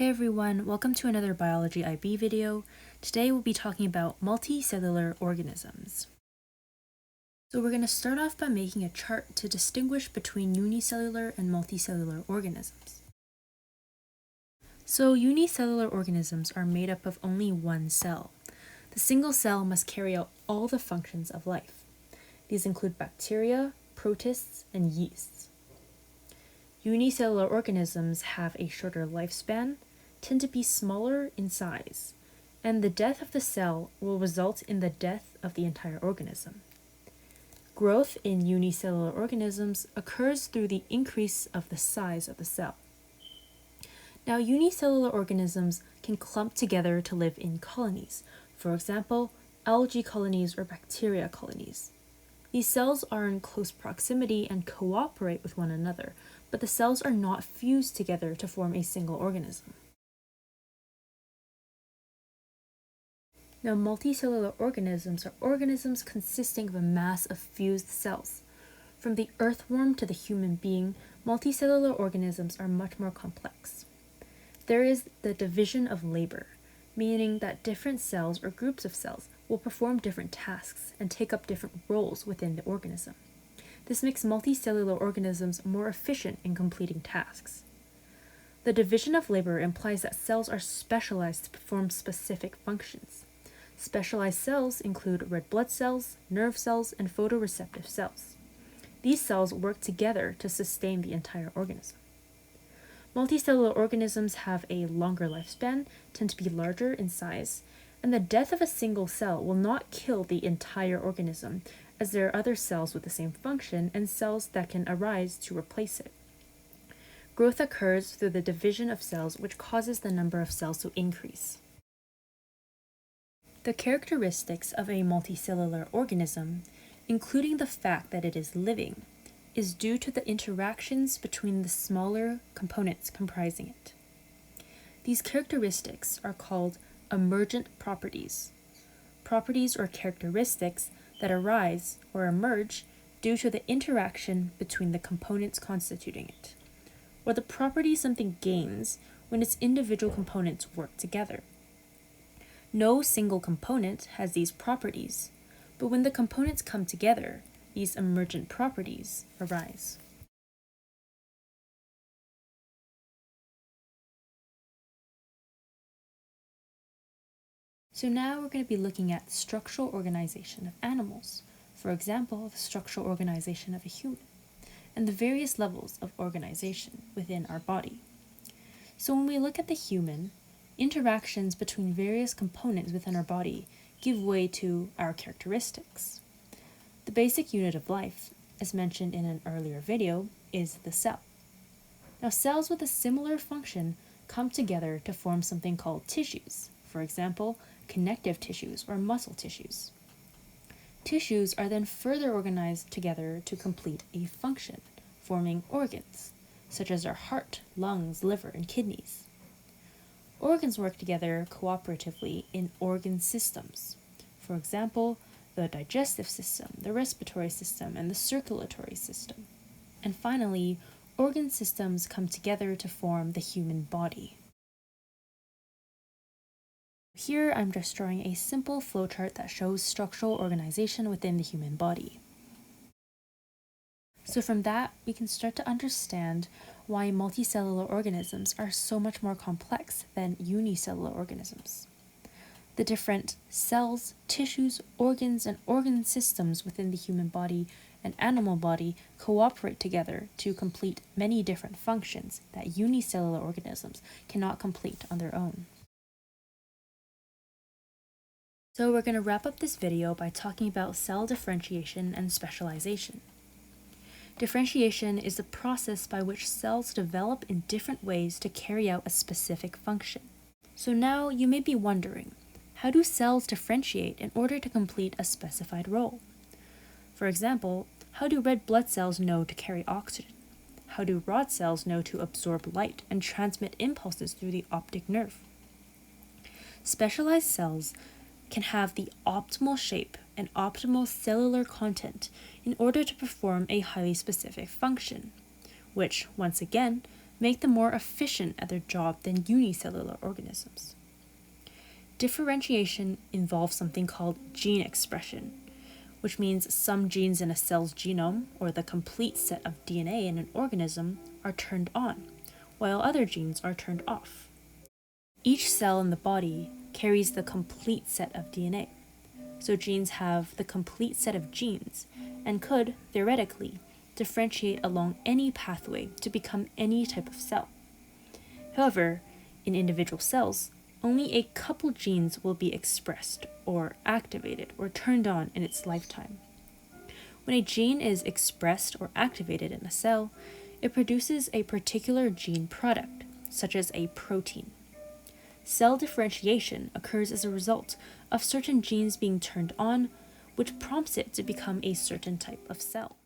Hey everyone, welcome to another Biology IB video. Today we'll be talking about multicellular organisms. So we're going to start off by making a chart to distinguish between unicellular and multicellular organisms. So unicellular organisms are made up of only one cell. The single cell must carry out all the functions of life. These include bacteria, protists, and yeasts. Unicellular organisms have a shorter lifespan, tend to be smaller in size, and the death of the cell will result in the death of the entire organism. Growth in unicellular organisms occurs through the increase of the size of the cell. Now, unicellular organisms can clump together to live in colonies, for example, algae colonies or bacteria colonies. These cells are in close proximity and cooperate with one another, but the cells are not fused together to form a single organism. Now, multicellular organisms are organisms consisting of a mass of fused cells. From the earthworm to the human being, multicellular organisms are much more complex. There is the division of labor, meaning that different cells or groups of cells will perform different tasks and take up different roles within the organism. This makes multicellular organisms more efficient in completing tasks. The division of labor implies that cells are specialized to perform specific functions. Specialized cells include red blood cells, nerve cells, and photoreceptive cells. These cells work together to sustain the entire organism. Multicellular organisms have a longer lifespan, tend to be larger in size, and the death of a single cell will not kill the entire organism, as there are other cells with the same function and cells that can arise to replace it. Growth occurs through the division of cells, which causes the number of cells to increase. The characteristics of a multicellular organism, including the fact that it is living, is due to the interactions between the smaller components comprising it. These characteristics are called emergent properties. Properties or characteristics that arise or emerge due to the interaction between the components constituting it, or the property something gains when its individual components work together. No single component has these properties, but when the components come together, these emergent properties arise. So now we're going to be looking at the structural organization of animals, for example, the structural organization of a human, and the various levels of organization within our body. So when we look at the human, interactions between various components within our body give way to our characteristics. The basic unit of life, as mentioned in an earlier video, is the cell. Now, cells with a similar function come together to form something called tissues, for example, connective tissues or muscle tissues. Tissues are then further organized together to complete a function, forming organs, such as our heart, lungs, liver, and kidneys. Organs work together cooperatively in organ systems. For example, the digestive system, the respiratory system, and the circulatory system. And finally, organ systems come together to form the human body. Here I'm just drawing a simple flowchart that shows structural organization within the human body. So from that, we can start to understand why multicellular organisms are so much more complex than unicellular organisms. The different cells, tissues, organs, and organ systems within the human body and animal body cooperate together to complete many different functions that unicellular organisms cannot complete on their own. So we're going to wrap up this video by talking about cell differentiation and specialization. Differentiation is the process by which cells develop in different ways to carry out a specific function. So now you may be wondering, how do cells differentiate in order to complete a specified role? For example, how do red blood cells know to carry oxygen? How do rod cells know to absorb light and transmit impulses through the optic nerve? Specialized cells can have the optimal shape and optimal cellular content in order to perform a highly specific function, which, once again, make them more efficient at their job than unicellular organisms. Differentiation involves something called gene expression, which means some genes in a cell's genome, or the complete set of DNA in an organism, are turned on, while other genes are turned off. Each cell in the body carries the complete set of DNA, so genes have the complete set of genes and could, theoretically, differentiate along any pathway to become any type of cell. However, in individual cells, only a couple genes will be expressed or activated or turned on in its lifetime. When a gene is expressed or activated in a cell, it produces a particular gene product, such as a protein. Cell differentiation occurs as a result of certain genes being turned on, which prompts it to become a certain type of cell.